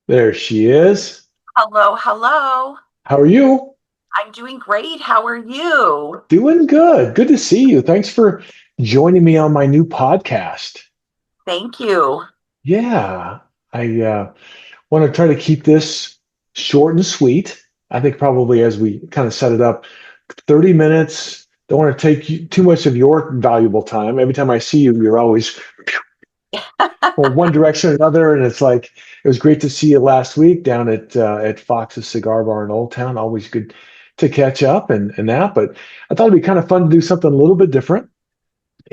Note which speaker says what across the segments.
Speaker 1: There she is.
Speaker 2: Hello, hello.
Speaker 1: How are you?
Speaker 2: I'm doing great. How are you?
Speaker 1: Doing good. Good to see you. Thanks for joining me on my new podcast.
Speaker 2: Thank you.
Speaker 1: Yeah, I want to try to keep this short and sweet. I think probably as we kind of set it up, 30 minutes. Don't want to take too much of your valuable time. Every time I see you, you're always well, one direction or another. And it's like, it was great to see you last week down at Fox's Cigar Bar in Old Town. Always good to catch up and that. But I thought it'd be kind of fun to do something a little bit different.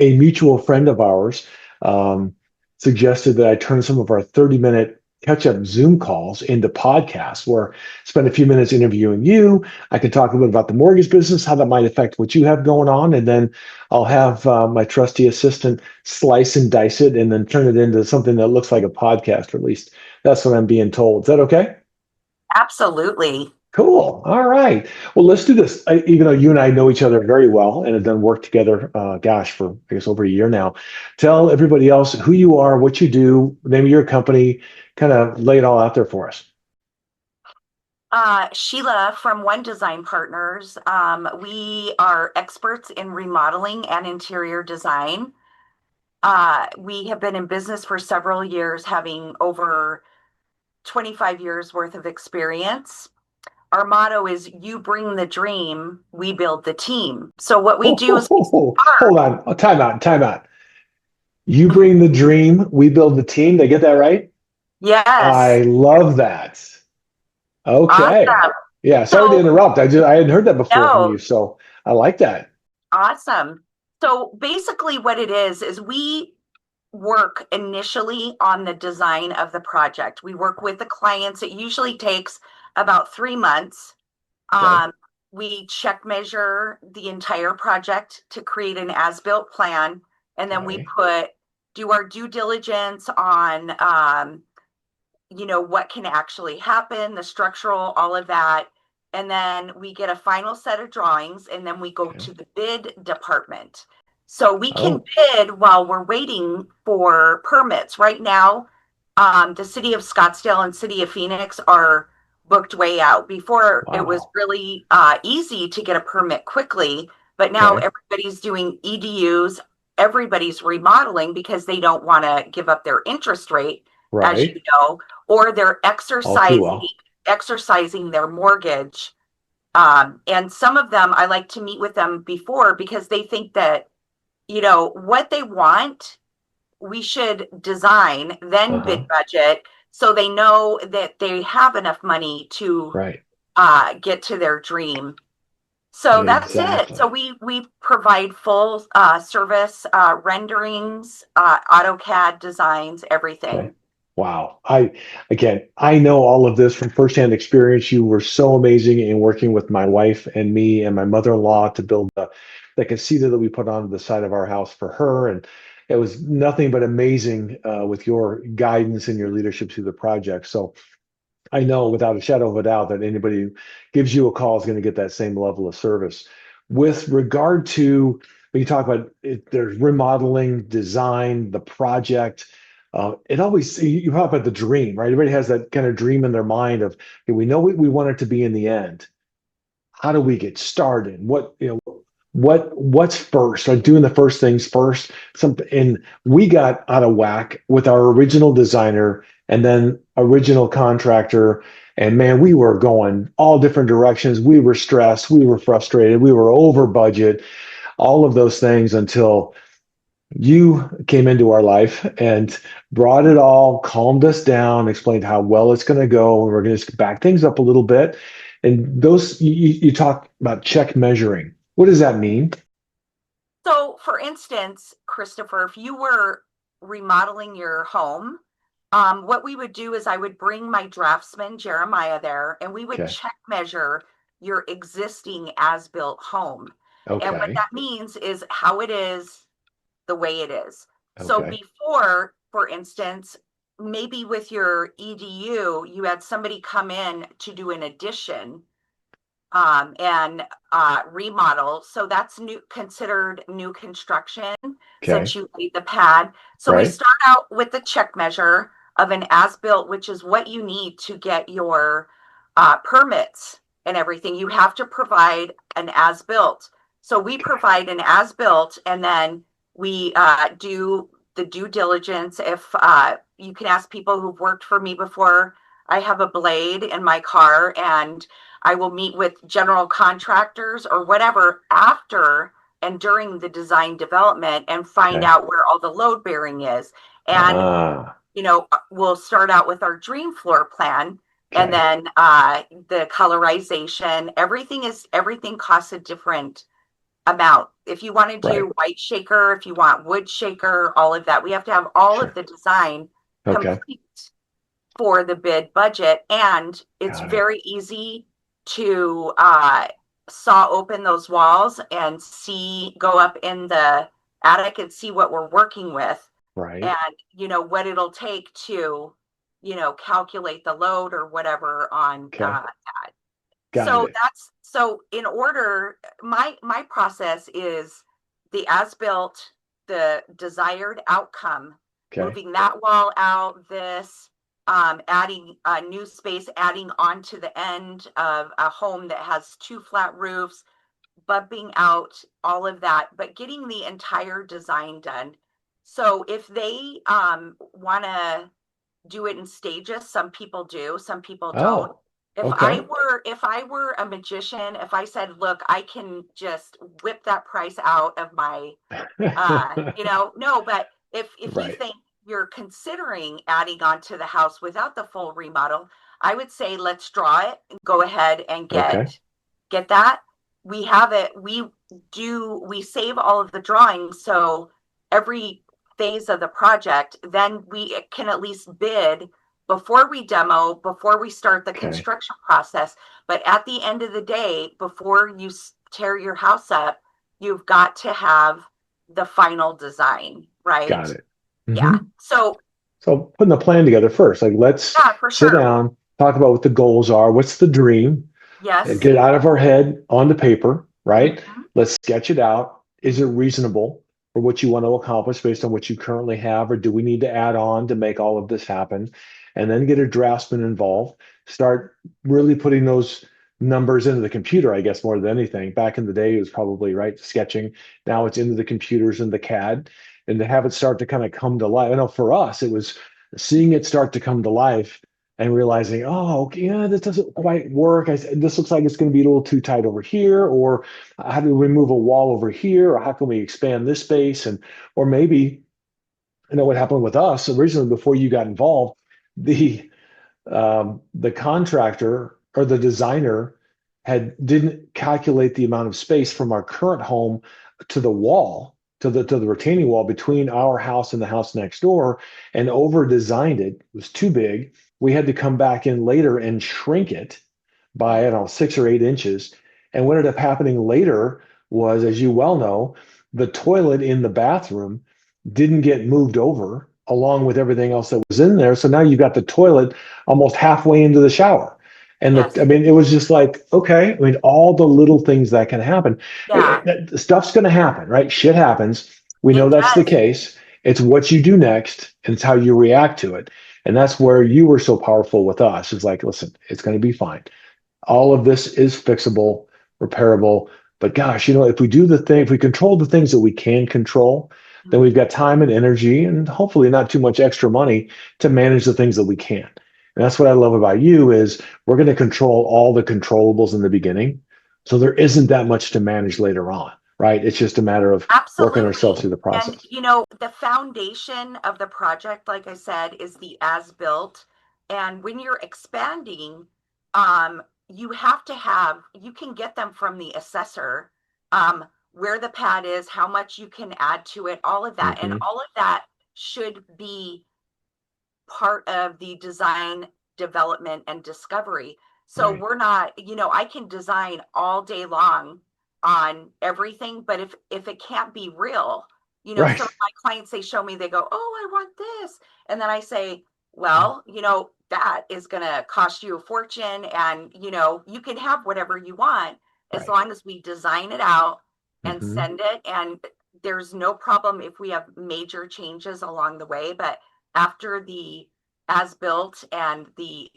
Speaker 1: A mutual friend of ours suggested that I turn some of our 30-minute catch-up Zoom calls into podcasts where I spend a few minutes interviewing you. I can talk a little bit about the mortgage business, how that might affect what you have going on, and then I'll have my trusty assistant slice and dice it and then turn it into something that looks like a podcast, or at least that's what I'm being told. Is that okay?
Speaker 2: Absolutely.
Speaker 1: Cool. All right. Well, let's do this. Even though you and I know each other very well and have done work together, gosh, for I guess over a year now. Tell everybody else who you are, what you do, name of your company, kind of lay it all out there for us.
Speaker 2: Sheila from One Design Partners. We are experts in remodeling and interior design. We have been in business for several years, having over 25 years worth of experience. Our motto is you bring the dream, we build the team. So what we
Speaker 1: Oh,
Speaker 2: do
Speaker 1: oh,
Speaker 2: is we
Speaker 1: oh, oh.
Speaker 2: start.
Speaker 1: Hold on. Oh, time out. Time out. You bring the dream, we build the team. Did I get that right? I
Speaker 2: Yes.
Speaker 1: love that. Okay.
Speaker 2: Awesome.
Speaker 1: Yeah. Sorry to
Speaker 2: So
Speaker 1: interrupt. I hadn't heard that before from
Speaker 2: no,
Speaker 1: you, so I like that.
Speaker 2: awesome. So basically, what it is we work initially on the design of the project. We work with the clients. It usually takes about 3 months.
Speaker 1: Okay.
Speaker 2: Um, we check measure the entire project to create an as-built plan, and then we
Speaker 1: Okay.
Speaker 2: do our due diligence on what can actually happen, the structural, all of that. And then we get a final set of drawings, and then we go
Speaker 1: Okay.
Speaker 2: to the bid department. So we can
Speaker 1: Oh,
Speaker 2: bid while we're waiting for permits. Right now, the city of Scottsdale and city of Phoenix are booked way out. Before it was
Speaker 1: wow.
Speaker 2: really easy to get a permit quickly, but now
Speaker 1: Okay.
Speaker 2: everybody's doing EDUs, everybody's remodeling because they don't want to give up their interest rate, as you
Speaker 1: Right.
Speaker 2: know, or they're
Speaker 1: All too well.
Speaker 2: exercising their mortgage. And some of them, I like to meet with them before because they think that, what they want, we should design, then bid
Speaker 1: Uh-huh.
Speaker 2: budget, so they know that they have enough money to
Speaker 1: Right.
Speaker 2: get to their dream. So that's it. So
Speaker 1: Exactly.
Speaker 2: we provide full service renderings, AutoCAD designs,
Speaker 1: Okay.
Speaker 2: everything.
Speaker 1: Wow. I know all of this from firsthand experience. You were so amazing in working with my wife and me and my mother-in-law to build the casita that we put on the side of our house for her. And it was nothing but amazing with your guidance and your leadership through the project. So I know without a shadow of a doubt that anybody who gives you a call is going to get that same level of service. With regard to when you talk about it, there's remodeling, design, the project. It always you talk about the dream, right? Everybody has that kind of dream in their mind of, okay, we know what we want it to be in the end. How do we get started? What's first? Like doing the first things first. Something, and we got out of whack with our original designer and then original contractor. And man, we were going all different directions. We were stressed. We were frustrated. We were over budget. All of those things until you came into our life and brought it all, calmed us down, explained how well it's going to go, and we're going to back things up a little bit. And those you talk about check measuring. What does that mean?
Speaker 2: So, for instance, Christopher, if you were remodeling your home, what we would do is I would bring my draftsman, Jeremiah, there, and we would
Speaker 1: Okay.
Speaker 2: check measure your existing as built home. And what
Speaker 1: Okay.
Speaker 2: that means is how it is, the way it is. So,
Speaker 1: Okay.
Speaker 2: before, for instance, maybe with your EDU, you had somebody come in to do an addition and remodel. So that's considered new construction
Speaker 1: Okay.
Speaker 2: since you laid the pad. So we
Speaker 1: Right.
Speaker 2: start out with the check measure. of an as-built, which is what you need to get your permits and everything. You have to provide an as-built. So we provide an as-built, and then we do the due diligence. If you can ask people who've worked for me before, I have a blade in my car, and I will meet with general contractors or whatever after and during the design development and find
Speaker 1: Okay.
Speaker 2: out where all the load bearing is. And,
Speaker 1: Ah,
Speaker 2: we'll start out with our dream floor plan, and
Speaker 1: okay.
Speaker 2: then the colorization. Everything costs a different amount. If you want to
Speaker 1: Right.
Speaker 2: do white shaker, if you want wood shaker, all of that, we have to have all of
Speaker 1: Sure.
Speaker 2: the design
Speaker 1: Okay.
Speaker 2: complete for the bid budget. And it's
Speaker 1: Got it.
Speaker 2: very easy to saw open those walls and go up in the attic and see what we're working with,
Speaker 1: Right.
Speaker 2: and what it'll take to calculate the load or whatever on
Speaker 1: Okay.
Speaker 2: that.
Speaker 1: Got
Speaker 2: So
Speaker 1: it.
Speaker 2: that's so in order, my process is the as built, the desired outcome,
Speaker 1: Okay.
Speaker 2: moving that wall out, this adding a new space, adding onto the end of a home that has two flat roofs, bumping out all of that, but getting the entire design done. So if they want to do it in stages. Some people do, some people don't.
Speaker 1: Oh,
Speaker 2: If I
Speaker 1: okay.
Speaker 2: were if I were a magician, if I said, "Look, I can just whip that price out of my no, but if you
Speaker 1: Right.
Speaker 2: think you're considering adding on to the house without the full remodel, I would say let's draw it and go ahead and
Speaker 1: Okay.
Speaker 2: get that. We have it. We save all of the drawings, so every phase of the project, then we can at least bid before we demo, before we start the
Speaker 1: Okay.
Speaker 2: construction process. But at the end of the day, before you tear your house up, you've got to have the final design, right?
Speaker 1: Got it.
Speaker 2: Yeah.
Speaker 1: Hmm.
Speaker 2: So,
Speaker 1: So putting the plan together first, like let's
Speaker 2: yeah, for
Speaker 1: sit
Speaker 2: sure.
Speaker 1: down, talk about what the goals are, what's the dream, and
Speaker 2: Yes.
Speaker 1: get it out of our head onto paper, right?
Speaker 2: Mhm.
Speaker 1: Let's sketch it out. Is it reasonable for what you want to accomplish based on what you currently have, or do we need to add on to make all of this happen? And then get a draftsman involved. Start really putting those numbers into the computer, I guess, more than anything. Back in the day, it was probably right sketching. Now it's into the computers and the CAD, and to have it start to kind of come to life. I know for us, it was seeing it start to come to life and realizing, oh, okay, yeah, this doesn't quite work. This looks like it's going to be a little too tight over here, or how do we move a wall over here, or how can we expand this space? And or maybe, what happened with us originally before you got involved, the the contractor or the designer didn't calculate the amount of space from our current home to the wall to the retaining wall between our house and the house next door, and over designed it. It was too big. We had to come back in later and shrink it by, I don't know, 6 or 8 inches. And what ended up happening later was, as you well know, the toilet in the bathroom didn't get moved over along with everything else that was in there. So now you've got the toilet almost halfway into the shower. And I
Speaker 2: Yes.
Speaker 1: mean, it was just like, okay, I mean, all the little things that can happen.
Speaker 2: Yeah,
Speaker 1: Stuff's going to happen, right? Shit happens. We know
Speaker 2: it
Speaker 1: that's the
Speaker 2: does.
Speaker 1: case. It's what you do next, and it's how you react to it. And that's where you were so powerful with us. It's like, listen, it's going to be fine. All of this is fixable, repairable. But gosh, if we do the thing, if we control the things that we can control, then we've got time and energy and hopefully not too much extra money to manage the things that we can. And that's what I love about you is we're going to control all the controllables in the beginning. So there isn't that much to manage later on, right? It's just a matter of working ourselves
Speaker 2: Absolutely.
Speaker 1: through the
Speaker 2: And
Speaker 1: process.
Speaker 2: the foundation of the project, like I said, is the as built. And when you're expanding, you can get them from the assessor, where the pad is, how much you can add to it, all of that. And
Speaker 1: Hmm.
Speaker 2: all of that should be part of the design, development, and discovery. So
Speaker 1: Right.
Speaker 2: we're not, I can design all day long on everything, but if it can't be real, some
Speaker 1: Right.
Speaker 2: of my clients, they show me, they go, "Oh, I want this." And then I say, "Well, that is going to cost you a fortune, and you can have whatever you want as
Speaker 1: Right.
Speaker 2: long as we design it out and
Speaker 1: Hmm.
Speaker 2: send it, and there's no problem if we have major changes along the way, but after the as built, and the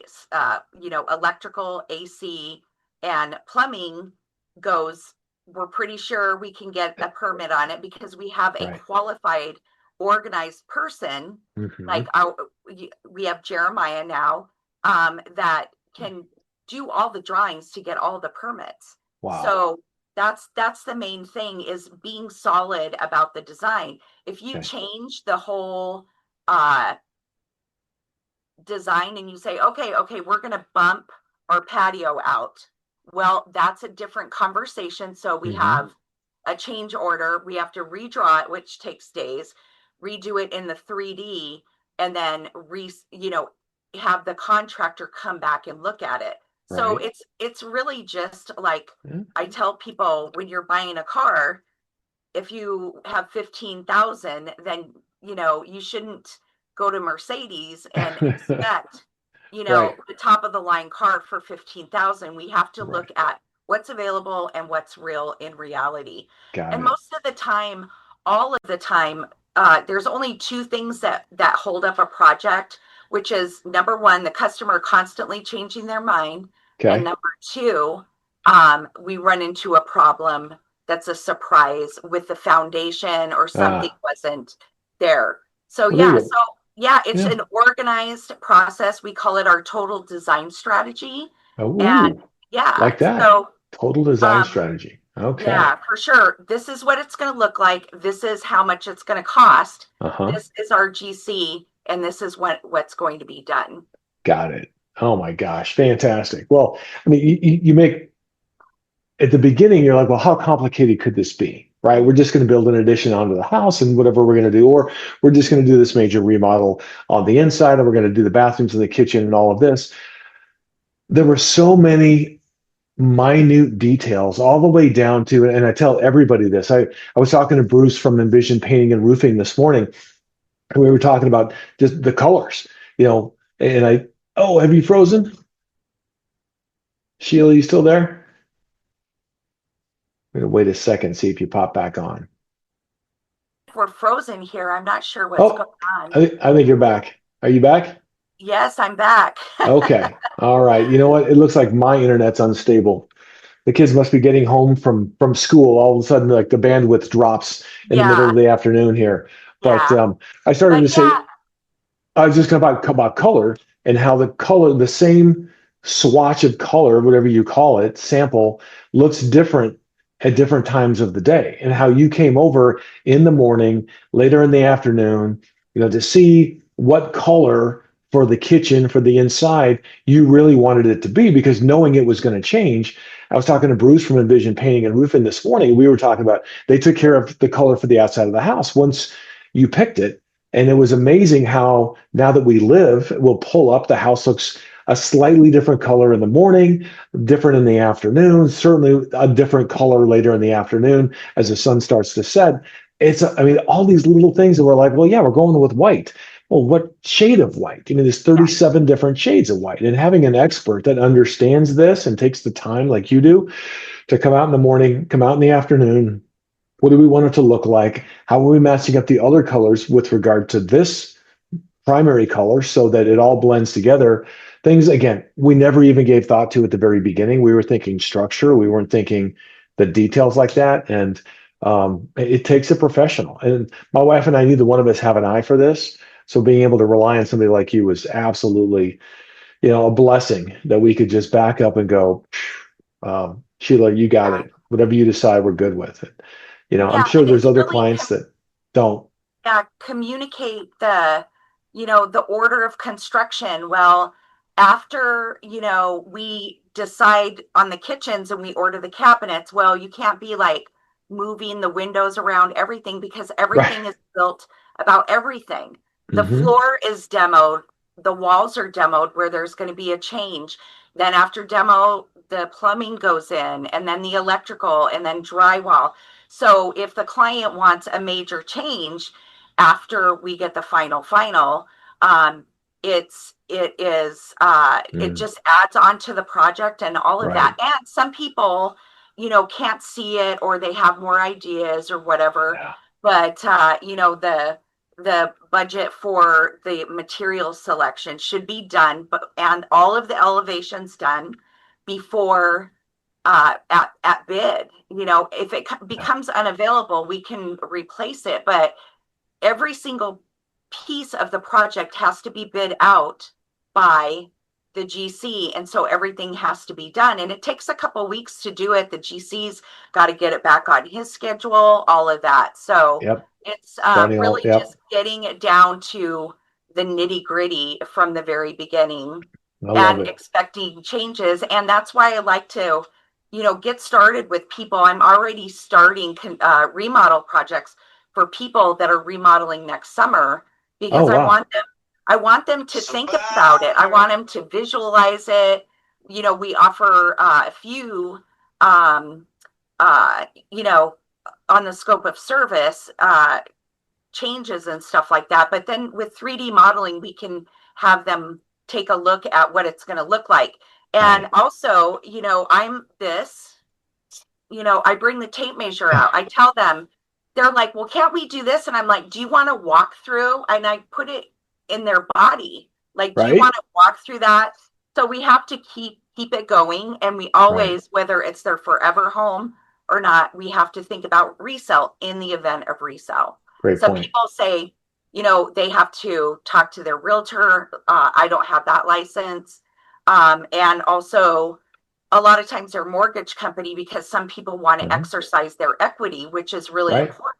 Speaker 2: electrical, AC, and plumbing goes, we're pretty sure we can get a permit on it because we have a
Speaker 1: Right.
Speaker 2: qualified, organized person.
Speaker 1: Hmm.
Speaker 2: Like we have Jeremiah now, that can do all the drawings to get all the permits.
Speaker 1: Wow.
Speaker 2: So that's the main thing, is being solid about the design. If you
Speaker 1: Okay.
Speaker 2: change the whole uh design and you say, okay, we're going to bump our patio out. Well, that's a different conversation. So we
Speaker 1: Hmm.
Speaker 2: have a change order. We have to redraw it, which takes days, redo it in the 3D, and then have the contractor come back and look at it. So
Speaker 1: Right.
Speaker 2: it's really just like,
Speaker 1: Yeah.
Speaker 2: I tell people, when you're buying a car, if you have 15,000, then you shouldn't go to Mercedes and expect
Speaker 1: Right.
Speaker 2: the top of the line car for 15,000. We have to look
Speaker 1: Right.
Speaker 2: at what's available and what's real in reality.
Speaker 1: Got
Speaker 2: And
Speaker 1: it.
Speaker 2: most of the time, all of the time, there's only two things that hold up a project, which is, number one, the customer constantly changing their mind, and
Speaker 1: Okay.
Speaker 2: number two, we run into a problem that's a surprise with the foundation, or something
Speaker 1: Ah,
Speaker 2: wasn't there. So
Speaker 1: well, there
Speaker 2: yeah,
Speaker 1: you
Speaker 2: so
Speaker 1: go.
Speaker 2: yeah, it's
Speaker 1: Yeah.
Speaker 2: an organized process. We call it our total design strategy. And
Speaker 1: Oh,
Speaker 2: yeah,
Speaker 1: like that.
Speaker 2: so
Speaker 1: Total design
Speaker 2: um
Speaker 1: strategy. Okay.
Speaker 2: yeah, for sure. This is what it's going to look like. This is how much it's going to cost.
Speaker 1: Uh-huh.
Speaker 2: This is our GC, and this is what's going to be done.
Speaker 1: Got it. Oh my gosh. Fantastic. Well, I mean, you make at the beginning, you're like, well, how complicated could this be? Right? We're just going to build an addition onto the house and whatever we're going to do, or we're just going to do this major remodel on the inside, and we're going to do the bathrooms and the kitchen and all of this. There were so many minute details all the way down to, and I tell everybody this. I was talking to Bruce from Envision Painting and Roofing this morning, and we were talking about just the colors, and oh, have you frozen? Sheila, you still there? I'm gonna wait a second, see if you pop back on.
Speaker 2: If we're frozen here, I'm not sure what's going
Speaker 1: Oh,
Speaker 2: on.
Speaker 1: I think you're back. Are you back?
Speaker 2: Yes, I'm back.
Speaker 1: Okay. All right. You know what? It looks like my internet's unstable. The kids must be getting home from school. All of a sudden, like the bandwidth drops in the middle
Speaker 2: Yeah,
Speaker 1: of the afternoon here. But
Speaker 2: yeah.
Speaker 1: I started
Speaker 2: But
Speaker 1: to say,
Speaker 2: yeah,
Speaker 1: I was just about color and how the color, the same swatch of color, whatever you call it, sample, looks different at different times of the day, and how you came over in the morning, later in the afternoon, to see what color for the kitchen, for the inside, you really wanted it to be, because knowing it was going to change. I was talking to Bruce from Envision Painting and Roofing this morning. We were talking about they took care of the color for the outside of the house once you picked it, and it was amazing how now that we live, we'll pull up, the house looks a slightly different color in the morning, different in the afternoon, certainly a different color later in the afternoon as the sun starts to set. I mean, all these little things that we're like, well, yeah, we're going with white. Well, what shade of white? I mean, there's
Speaker 2: yeah,
Speaker 1: 37 different shades of white. And having an expert that understands this and takes the time, like you do, to come out in the morning, come out in the afternoon, what do we want it to look like? How are we matching up the other colors with regard to this primary color so that it all blends together? Things, again, we never even gave thought to at the very beginning. We were thinking structure. We weren't thinking the details like that. And it takes a professional. And my wife and I, neither one of us have an eye for this. So being able to rely on somebody like you was absolutely, a blessing, that we could just back up and go, Sheila, you got
Speaker 2: yeah.
Speaker 1: it. Whatever you decide, we're good with it. I'm
Speaker 2: Yeah,
Speaker 1: sure
Speaker 2: and
Speaker 1: there's
Speaker 2: it's
Speaker 1: other
Speaker 2: really
Speaker 1: clients that don't.
Speaker 2: communicate the order of construction. Well, after, we decide on the kitchens and we order the cabinets, well, you can't be like moving the windows around everything, because
Speaker 1: Right.
Speaker 2: everything is built about everything. The
Speaker 1: Hmm.
Speaker 2: floor is demoed, the walls are demoed where there's going to be a change. Then after demo, the plumbing goes in, and then the electrical, and then drywall. So if the client wants a major change after we get the final, um, it
Speaker 1: Mm,
Speaker 2: just adds on to the project and all of that.
Speaker 1: right.
Speaker 2: And some people, can't see it, or they have more ideas or whatever.
Speaker 1: Yeah.
Speaker 2: But the budget for the material selection should be done, but and all of the elevations done before at bid. You know, if it becomes unavailable, we can replace it, but every single piece of the project has to be bid out by the GC. And so everything has to be done. And it takes a couple weeks to do it. The GC's got to get it back on his schedule, all of that. So
Speaker 1: Yep.
Speaker 2: it's
Speaker 1: Daniel.
Speaker 2: really
Speaker 1: Yep.
Speaker 2: just getting it down to the nitty gritty from the very beginning
Speaker 1: I love
Speaker 2: and
Speaker 1: it.
Speaker 2: expecting changes. And that's why I like to, you know, get started with people. I'm already starting remodel projects for people that are remodeling next summer
Speaker 1: Oh,
Speaker 2: because
Speaker 1: wow.
Speaker 2: I want them to think about it. I want them to visualize it. You know, we offer a few you know, on the scope of service changes and stuff like that. But then with 3D modeling, we can have them take a look at what it's going to look like. And
Speaker 1: Right.
Speaker 2: also, you know, you know, I bring the tape measure out. I tell them, they're like, well, can't we do this? And I'm like, do you want to walk through? And I put it in their body. Like, do you want
Speaker 1: Right.
Speaker 2: to walk through that? So we have to keep it going. And we
Speaker 1: Right.
Speaker 2: always, whether it's their forever home or not, we have to think about resale in the event of resale.
Speaker 1: Great
Speaker 2: Some
Speaker 1: point.
Speaker 2: people say, you know, they have to talk to their realtor. I don't have that license. And also, a lot of times their mortgage company because some people want to
Speaker 1: Mhm.
Speaker 2: exercise their equity, which is really
Speaker 1: Right.
Speaker 2: important.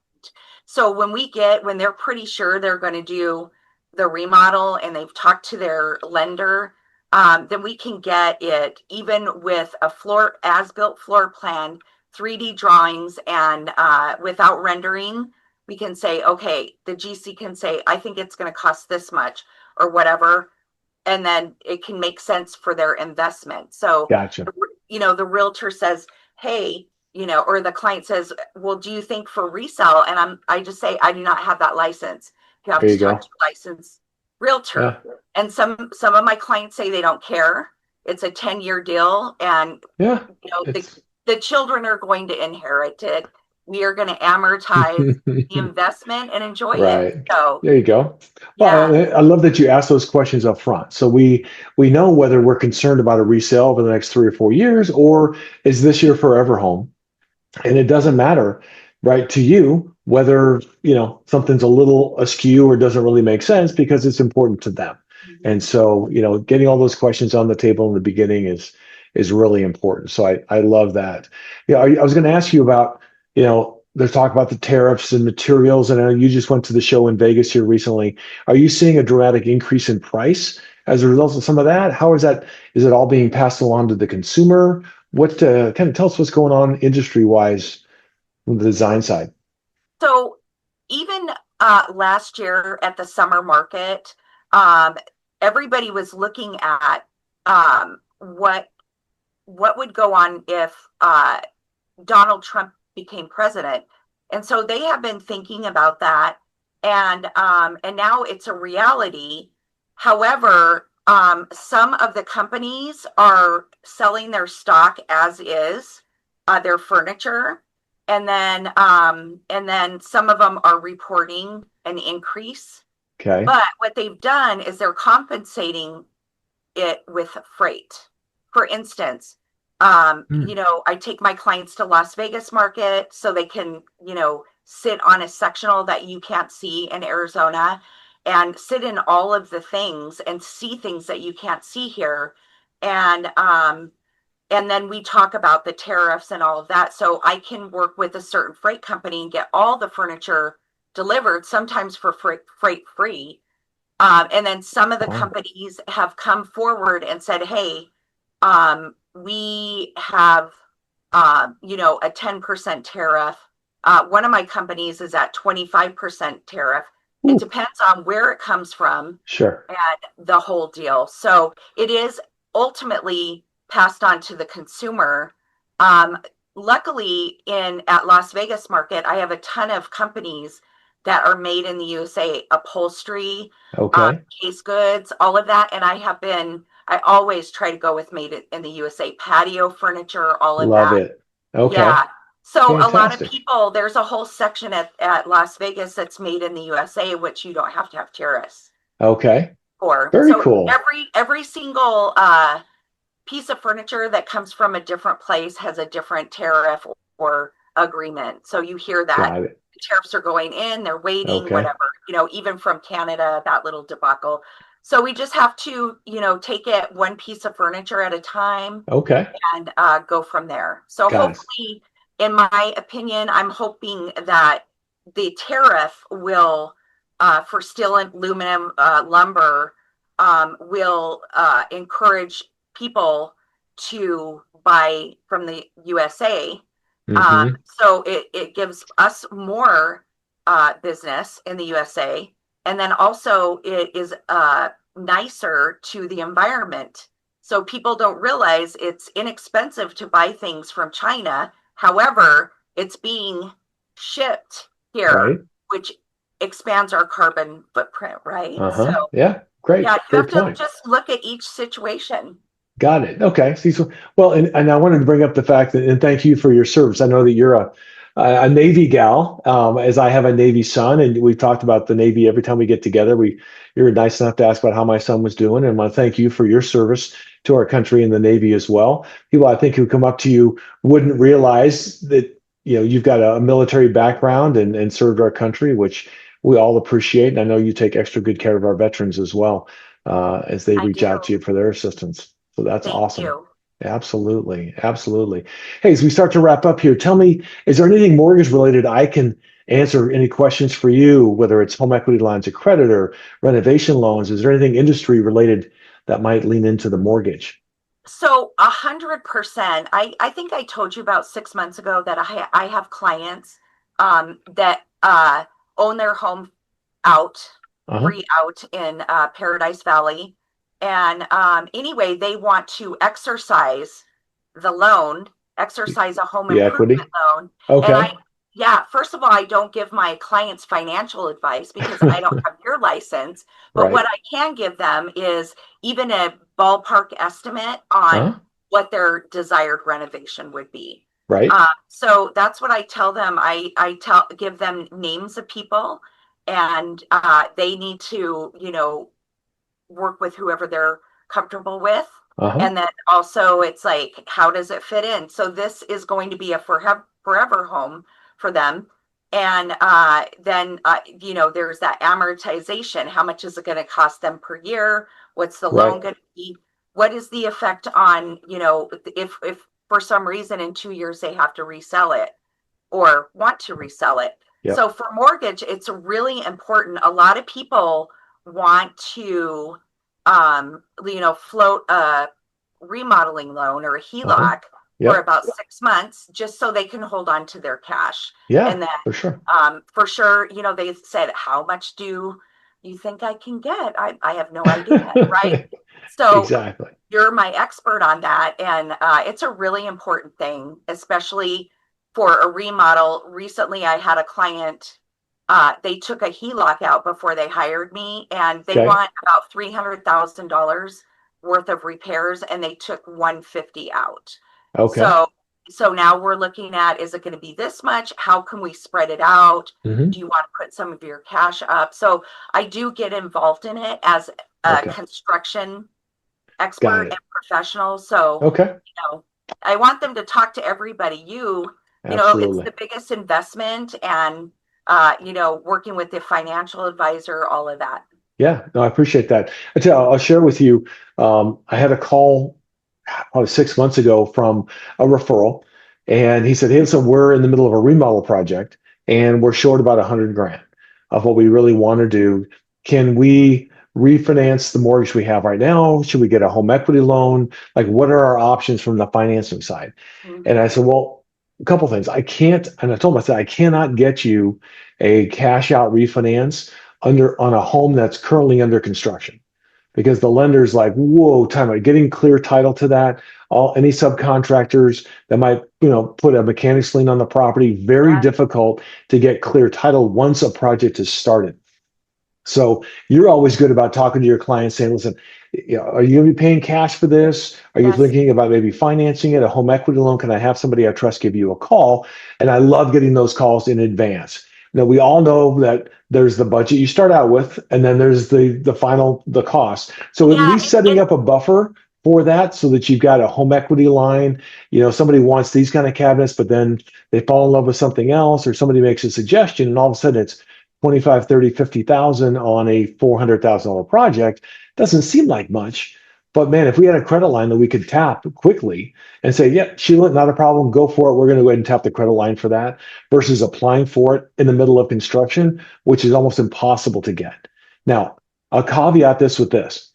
Speaker 2: So when they're pretty sure they're going to do the remodel and they've talked to their lender, then we can get it even with a as-built floor plan, 3D drawings, and without rendering, we can say, okay, the GC can say, I think it's going to cost this much or whatever, and then it can make sense for their investment. So,
Speaker 1: Gotcha.
Speaker 2: you know, the realtor says, hey, you know, or the client says, well, do you think for resale? And I just say, I do not have that license. You have
Speaker 1: There you
Speaker 2: to talk to
Speaker 1: go.
Speaker 2: a licensed realtor.
Speaker 1: Yeah.
Speaker 2: And some of my clients say they don't care. It's a 10-year deal. And,
Speaker 1: Yeah.
Speaker 2: you know,
Speaker 1: It's
Speaker 2: the children are going to inherit it. We are going to amortize the investment and enjoy it.
Speaker 1: right.
Speaker 2: So,
Speaker 1: There you go. Well,
Speaker 2: yeah.
Speaker 1: I love that you asked those questions up front. So we know whether we're concerned about a resale over the next 3 or 4 years, or is this your forever home? And it doesn't matter, right, to you whether something's a little askew or doesn't really make sense because it's important to them. And
Speaker 2: Mhm.
Speaker 1: so getting all those questions on the table in the beginning is really important. So I love that. I was going to ask you about there's talk about the tariffs and materials, and I know you just went to the show in Vegas here recently. Are you seeing a dramatic increase in price as a result of some of that? How is that? Is it all being passed along to the consumer? What kind of tell us what's going on industry wise on the design side?
Speaker 2: So even last year at the summer market, um, everybody was looking at what would go on if Donald Trump became president, and so they have been thinking about that, and now it's a reality. However, some of the companies are selling their stock as is, their furniture, and then some of them are reporting an increase.
Speaker 1: Okay.
Speaker 2: But what they've done is they're compensating it with freight. For instance,
Speaker 1: Hmm.
Speaker 2: I take my clients to Las Vegas market so they can, sit on a sectional that you can't see in Arizona and sit in all of the things and see things that you can't see here. And then we talk about the tariffs and all of that. So I can work with a certain freight company and get all the furniture delivered, sometimes for freight free. And then some of the
Speaker 1: Wow.
Speaker 2: companies have come forward and said, hey, we have, a 10% tariff. One of my companies is at 25% tariff. It
Speaker 1: Ooh,
Speaker 2: depends on where it comes from
Speaker 1: sure.
Speaker 2: and the whole deal. So it is ultimately passed on to the consumer. Um, Luckily, in at Las Vegas market, I have a ton of companies that are made in the USA, upholstery,
Speaker 1: Okay.
Speaker 2: case goods, all of that. And I always try to go with made in the USA, patio furniture, all of
Speaker 1: Love
Speaker 2: that.
Speaker 1: it. Okay.
Speaker 2: Yeah. So a lot of
Speaker 1: Fantastic.
Speaker 2: people, there's a whole section at Las Vegas that's made in the USA, which you don't have to have tariffs
Speaker 1: Okay.
Speaker 2: for.
Speaker 1: Very
Speaker 2: So
Speaker 1: cool.
Speaker 2: every single piece of furniture that comes from a different place has a different tariff or agreement. So you hear that
Speaker 1: Got it.
Speaker 2: tariffs are going in, they're waiting,
Speaker 1: Okay.
Speaker 2: whatever, even from Canada, that little debacle. So we just have to, take it one piece of furniture at a time
Speaker 1: Okay.
Speaker 2: and go from there. So
Speaker 1: Got it.
Speaker 2: hopefully, in my opinion, I'm hoping that the tariff will, for steel and aluminum lumber, will encourage people to buy from the USA.
Speaker 1: Hmm.
Speaker 2: So it gives us more business in the USA. And then also it is nicer to the environment. So people don't realize it's inexpensive to buy things from China. However, it's being shipped here,
Speaker 1: Right.
Speaker 2: which expands our carbon footprint, right? So
Speaker 1: Uh-huh. Yeah.
Speaker 2: yeah,
Speaker 1: Great.
Speaker 2: you have
Speaker 1: Great
Speaker 2: to
Speaker 1: point.
Speaker 2: just look at each situation.
Speaker 1: Got it. Okay. See, so well, and I wanted to bring up the fact that, and thank you for your service. I know that you're a Navy gal, as I have a Navy son, and we've talked about the Navy every time we get together. You're nice enough to ask about how my son was doing, and I want to thank you for your service to our country in the Navy as well. People, I think, who come up to you wouldn't realize that you've got a military background and served our country, which we all appreciate. And I know you take extra good care of our veterans as well, as they
Speaker 2: I
Speaker 1: reach out
Speaker 2: do.
Speaker 1: to you for their assistance. So that's
Speaker 2: Thank
Speaker 1: awesome.
Speaker 2: you.
Speaker 1: Absolutely. Absolutely. Hey, as we start to wrap up here, tell me, is there anything mortgage related I can answer any questions for you, whether it's home equity lines of credit or renovation loans? Is there anything industry related that might lean into the mortgage?
Speaker 2: So 100%. I think I told you about 6 months ago that I have clients that own their home out,
Speaker 1: Uh-huh.
Speaker 2: free out in Paradise Valley. And anyway, they want to exercise the loan, exercise a home
Speaker 1: The
Speaker 2: improvement
Speaker 1: equity.
Speaker 2: loan. And
Speaker 1: Okay.
Speaker 2: yeah, first of all, I don't give my clients financial advice because I don't have your license. But what
Speaker 1: Right.
Speaker 2: I can give them is even a ballpark estimate on
Speaker 1: Huh?
Speaker 2: what their desired renovation would be.
Speaker 1: Right.
Speaker 2: So that's what I tell them. I give them names of people, and they need to work with whoever they're comfortable with.
Speaker 1: Uh-huh.
Speaker 2: And then also it's like, how does it fit in? So this is going to be a forever home for them. And then, there's that amortization. How much is it going to cost them per year? What's the
Speaker 1: Right.
Speaker 2: loan going to be? What is the effect on, if for some reason in 2 years they have to resell it or want to resell it? So
Speaker 1: Yep.
Speaker 2: for mortgage, it's really important. A lot of people want to float a remodeling loan or a
Speaker 1: Uh-huh.
Speaker 2: HELOC for
Speaker 1: Yep.
Speaker 2: about 6 months just so they can hold on to their cash.
Speaker 1: Yeah,
Speaker 2: And then
Speaker 1: for sure.
Speaker 2: for sure, they said, how much do you think I can get? I have no idea, right? So
Speaker 1: Exactly.
Speaker 2: you're my expert on that. And it's a really important thing, especially for a remodel. Recently, I had a client, they took a HELOC out before they hired me, and they
Speaker 1: Okay.
Speaker 2: want about $300,000 worth of repairs, and they took 150 out.
Speaker 1: Okay.
Speaker 2: So, so now we're looking at, is it going to be this much? How can we spread it out?
Speaker 1: Hmm.
Speaker 2: Do you want to put some of your cash up? So I do get involved in it as a
Speaker 1: Okay.
Speaker 2: construction
Speaker 1: Got
Speaker 2: expert and
Speaker 1: it.
Speaker 2: professional. So,
Speaker 1: Okay.
Speaker 2: I want them to talk to everybody. It's
Speaker 1: Absolutely.
Speaker 2: the biggest investment, and working with the financial advisor, all of that.
Speaker 1: Yeah, no, I appreciate that. I'll share with you. I had a call probably 6 months ago from a referral, and he said, "Hey, listen, we're in the middle of a remodel project, and we're short about 100 grand of what we really want to do. Can we refinance the mortgage we have right now? Should we get a home equity loan? Like, what are our options from the financing side?" And I
Speaker 2: Mhm.
Speaker 1: said, "Well, a couple things. I can't," and I told him, I said, "I cannot get you a cash out refinance under on a home that's currently under construction because the lender's like, whoa, time out, getting clear title to that. All any subcontractors that might, put a mechanics lien on the property, very
Speaker 2: Yeah.
Speaker 1: difficult to get clear title once a project is started. So you're always good about talking to your clients saying, listen, Are you going to be paying cash for this? Are you
Speaker 2: Yes.
Speaker 1: thinking about maybe financing it, a home equity loan? Can I have somebody I trust give you a call? And I love getting those calls in advance. Now, we all know that there's the budget you start out with, and then there's the final the cost. So at
Speaker 2: Yeah.
Speaker 1: least setting up a buffer for that so that you've got a home equity line. Somebody wants these kind of cabinets, but then they fall in love with something else, or somebody makes a suggestion, and all of a sudden it's 25, 30, 50,000 on a $400,000 project. Doesn't seem like much, but man, if we had a credit line that we could tap quickly and say, yeah, Sheila, not a problem, go for it. We're going to go ahead and tap the credit line for that versus applying for it in the middle of construction, which is almost impossible to get. Now, I'll caveat this with this.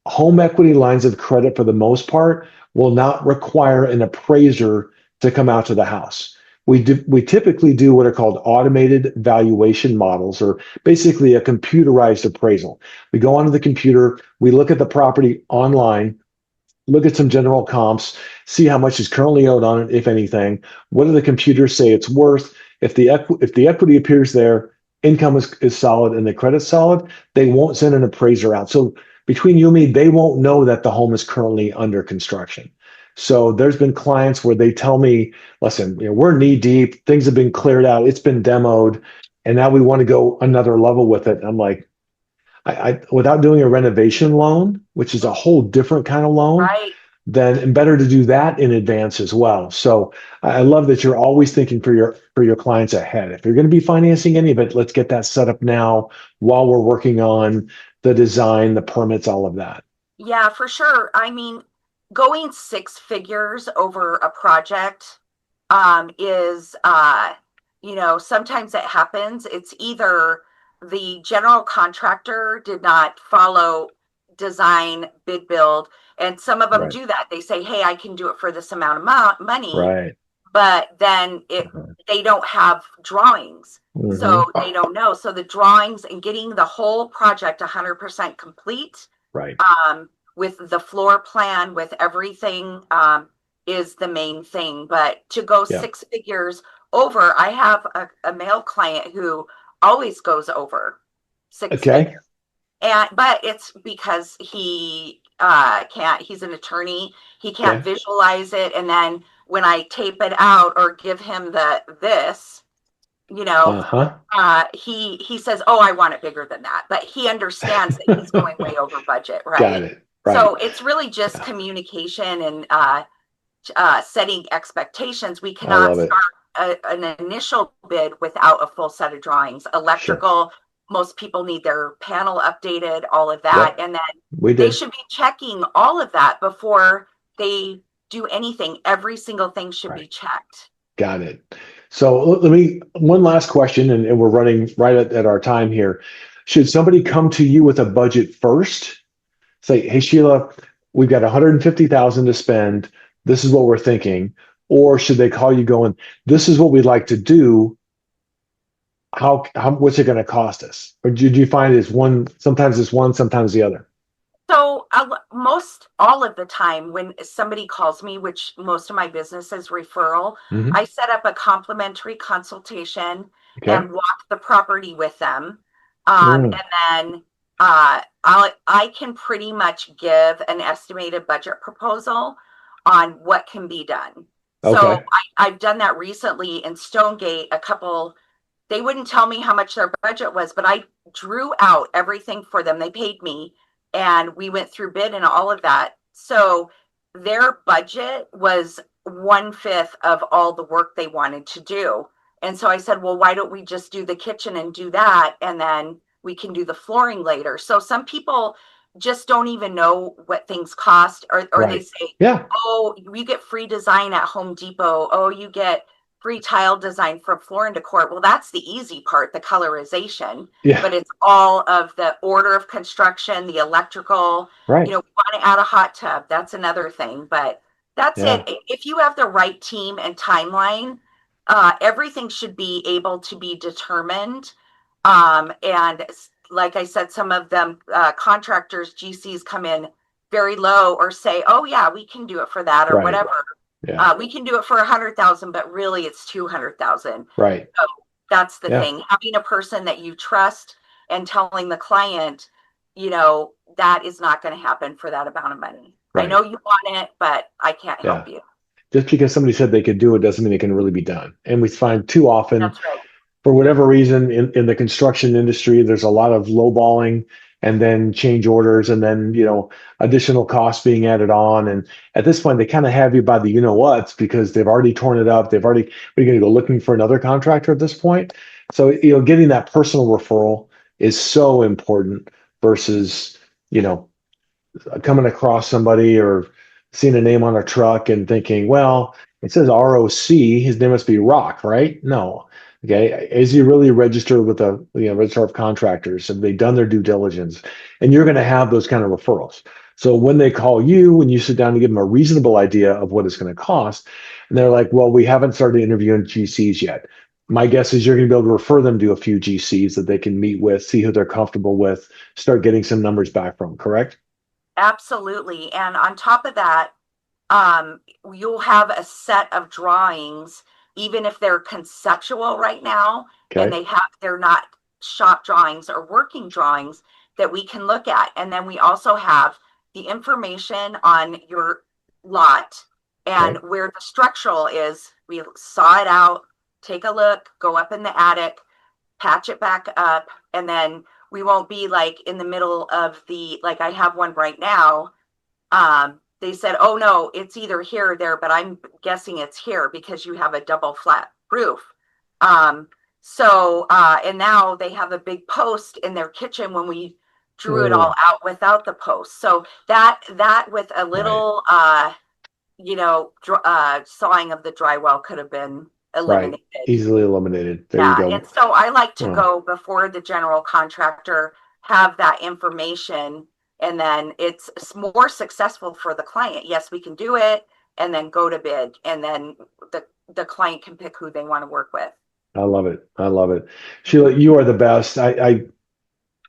Speaker 1: Home equity lines of credit, for the most part, will not require an appraiser to come out to the house. We typically do what are called automated valuation models, or basically a computerized appraisal. We go onto the computer, we look at the property online, look at some general comps, see how much is currently owed on it, if anything. What do the computers say it's worth? If the equity appears there, income is solid, and the credit's solid, they won't send an appraiser out. So between you and me, they won't know that the home is currently under construction. So there's been clients where they tell me, listen, we're knee deep, things have been cleared out, it's been demoed, and now we want to go another level with it. I'm like, without doing a renovation loan, which is a whole different kind of loan,
Speaker 2: Right.
Speaker 1: then and better to do that in advance as well. So I love that you're always thinking for your clients ahead. If you're going to be financing any of it, let's get that set up now while we're working on the design, the permits, all of that.
Speaker 2: Yeah, for sure. I mean, going six figures over a project is sometimes it happens. It's either the general contractor did not follow design, bid, build, and some of them
Speaker 1: Right.
Speaker 2: do that. They say, "Hey, I can do it for this amount of money,"
Speaker 1: Right.
Speaker 2: but then
Speaker 1: Mhm.
Speaker 2: they don't have drawings. So
Speaker 1: Mhm.
Speaker 2: they don't know. So the drawings and getting the whole project 100% complete,
Speaker 1: Right.
Speaker 2: with the floor plan, with everything, is the main thing. But to go
Speaker 1: Yeah.
Speaker 2: six figures over, I have a male client who always goes over six
Speaker 1: Okay.
Speaker 2: figures. But it's because he can't, he's an attorney, he can't
Speaker 1: Okay.
Speaker 2: visualize it. And then when I tape it out or give him this, you know,
Speaker 1: Uh-huh.
Speaker 2: he says, "Oh, I want it bigger than that," but he understands that he's going way over budget,
Speaker 1: Got
Speaker 2: right?
Speaker 1: it.
Speaker 2: So
Speaker 1: Right.
Speaker 2: it's really just
Speaker 1: Yeah.
Speaker 2: communication and setting expectations. We
Speaker 1: I
Speaker 2: cannot
Speaker 1: love it.
Speaker 2: start an initial bid without a full set of drawings.
Speaker 1: Sure.
Speaker 2: Electrical, most people need their panel updated, all of that,
Speaker 1: Yep.
Speaker 2: and then
Speaker 1: We
Speaker 2: they
Speaker 1: did.
Speaker 2: should be checking all of that before they do anything. Every single thing should
Speaker 1: Right.
Speaker 2: be checked.
Speaker 1: Got it. So let me, one last question, and we're running right at our time here. Should somebody come to you with a budget first? Say, hey, Sheila, we've got 150,000 to spend. This is what we're thinking. Or should they call you going, this is what we'd like to do. What's it going to cost us? Or do you find it's one, sometimes the other?
Speaker 2: So most all of the time when somebody calls me, which most of my business is referral,
Speaker 1: Hmm.
Speaker 2: I set up a complimentary consultation
Speaker 1: Okay.
Speaker 2: and walk the property with them.
Speaker 1: Mm,
Speaker 2: And then I can pretty much give an estimated budget proposal on what can be done. So
Speaker 1: okay.
Speaker 2: I've done that recently in Stonegate. They wouldn't tell me how much their budget was, but I drew out everything for them. They paid me and we went through bid and all of that. So their budget was one fifth of all the work they wanted to do. And so I said, well, why don't we just do the kitchen and do that? And then we can do the flooring later. So some people just don't even know what things cost, or they
Speaker 1: Right.
Speaker 2: say,
Speaker 1: Yeah.
Speaker 2: oh, you get free design at Home Depot. Oh, you get free tile design from Floor and Decor. Well, that's the easy part, the colorization,
Speaker 1: Yeah.
Speaker 2: but it's all of the order of construction, the electrical.
Speaker 1: Right.
Speaker 2: We want to add a hot tub. That's another thing, but that's it.
Speaker 1: Yeah.
Speaker 2: If you have the right team and timeline, everything should be able to be determined. And like I said, some of them contractors, GCs come in very low or say, "Oh yeah, we can do it for that," or
Speaker 1: Right.
Speaker 2: whatever.
Speaker 1: Yeah.
Speaker 2: We can do it for 100,000, but really it's 200,000.
Speaker 1: Right.
Speaker 2: So that's the
Speaker 1: Yeah.
Speaker 2: thing. Having a person that you trust and telling the client, you know, that is not going to happen for that amount of money. I
Speaker 1: Right.
Speaker 2: know you want it, but I can't
Speaker 1: Yeah.
Speaker 2: help you.
Speaker 1: Just because somebody said they could do it doesn't mean it can really be done. And we find too often,
Speaker 2: That's right.
Speaker 1: for whatever reason, in the construction industry, there's a lot of lowballing and then change orders and then, additional costs being added on. And at this point, they kind of have you by the whats because they've already torn it up. We're going to go looking for another contractor at this point. So, getting that personal referral is so important versus, you know, coming across somebody or seeing a name on a truck and thinking, well, it says ROC, his name must be Rock, right? No. Okay. Is he really registered with the register of contractors? Have they done their due diligence? And you're going to have those kind of referrals. So when they call you, when you sit down to give them a reasonable idea of what it's going to cost, and they're like, well, we haven't started interviewing GCs yet. My guess is you're going to be able to refer them to a few GCs that they can meet with, see who they're comfortable with, start getting some numbers back from, correct?
Speaker 2: Absolutely. And on top of that, you'll have a set of drawings, even if they're conceptual right now, and
Speaker 1: Okay.
Speaker 2: they're not shop drawings or working drawings that we can look at. And then we also have the information on your lot and
Speaker 1: Okay.
Speaker 2: where the structural is. We saw it out, take a look, go up in the attic, patch it back up, and then we won't be like in the middle of like I have one right now. They said, oh no, it's either here or there, but I'm guessing it's here because you have a double flat roof. Um, and now they have a big post in their kitchen when we drew it all
Speaker 1: Oh,
Speaker 2: out without the post. So that with a
Speaker 1: right.
Speaker 2: little, sawing of the drywall could have been
Speaker 1: Right.
Speaker 2: eliminated.
Speaker 1: Easily eliminated. There you
Speaker 2: Yeah, and
Speaker 1: go.
Speaker 2: so I like to
Speaker 1: Oh,
Speaker 2: go before the general contractor, have that information, and then it's more successful for the client. Yes, we can do it, and then go to bid, and then the client can pick who they want to work with.
Speaker 1: I love it. I love it. Sheila, you are the best.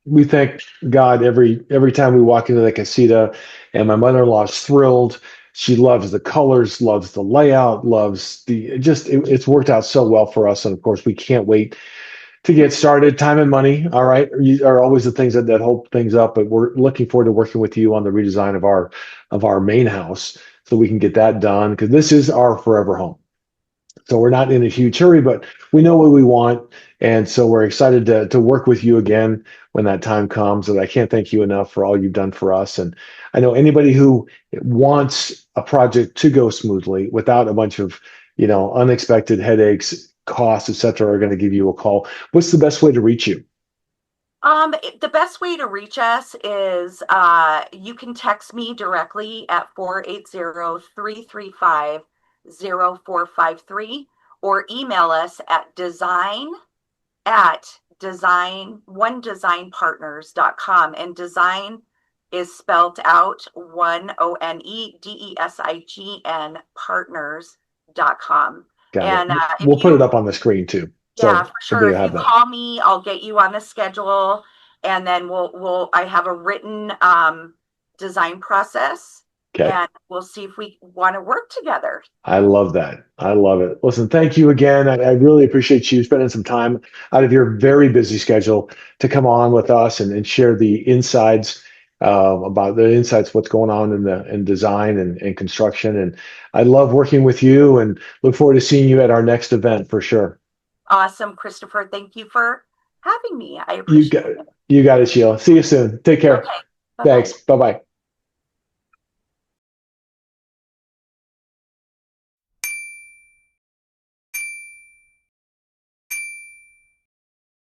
Speaker 1: We thank God every time we walk into the casita, and my mother-in-law is thrilled. She loves the colors, loves the layout, loves it's worked out so well for us. And of course, we can't wait to get started. Time and money, all right, are always the things that hold things up. But we're looking forward to working with you on the redesign of our main house so we can get that done because this is our forever home. So we're not in a huge hurry, but we know what we want. And so we're excited to work with you again when that time comes. And I can't thank you enough for all you've done for us. And I know anybody who wants a project to go smoothly without a bunch of, unexpected headaches, costs, et cetera, are going to give you a call. What's the best way to reach you?
Speaker 2: The best way to reach us is you can text me directly at 480-335-0453 or email us at design@onedesignpartners.com. And design is spelled out OneOneDesign partners.com.
Speaker 1: Got it.
Speaker 2: And if
Speaker 1: We'll put it
Speaker 2: you
Speaker 1: up on the screen too.
Speaker 2: Yeah,
Speaker 1: So
Speaker 2: for sure.
Speaker 1: everybody will
Speaker 2: If you
Speaker 1: have that.
Speaker 2: call me, I'll get you on the schedule, and then I have a written design process,
Speaker 1: Okay.
Speaker 2: and we'll see if we want to work together.
Speaker 1: I love that. I love it. Listen, thank you again. I really appreciate you spending some time out of your very busy schedule to come on with us and share the insides about the insights, what's going on in design and construction. And I love working with you and look forward to seeing you at our next event for sure.
Speaker 2: Awesome, Christopher. Thank you for having me. I
Speaker 1: You
Speaker 2: appreciate
Speaker 1: got
Speaker 2: it.
Speaker 1: you got it, Sheila. See you soon. Take care.
Speaker 2: Okay. Bye-bye.
Speaker 1: Thanks. Bye bye.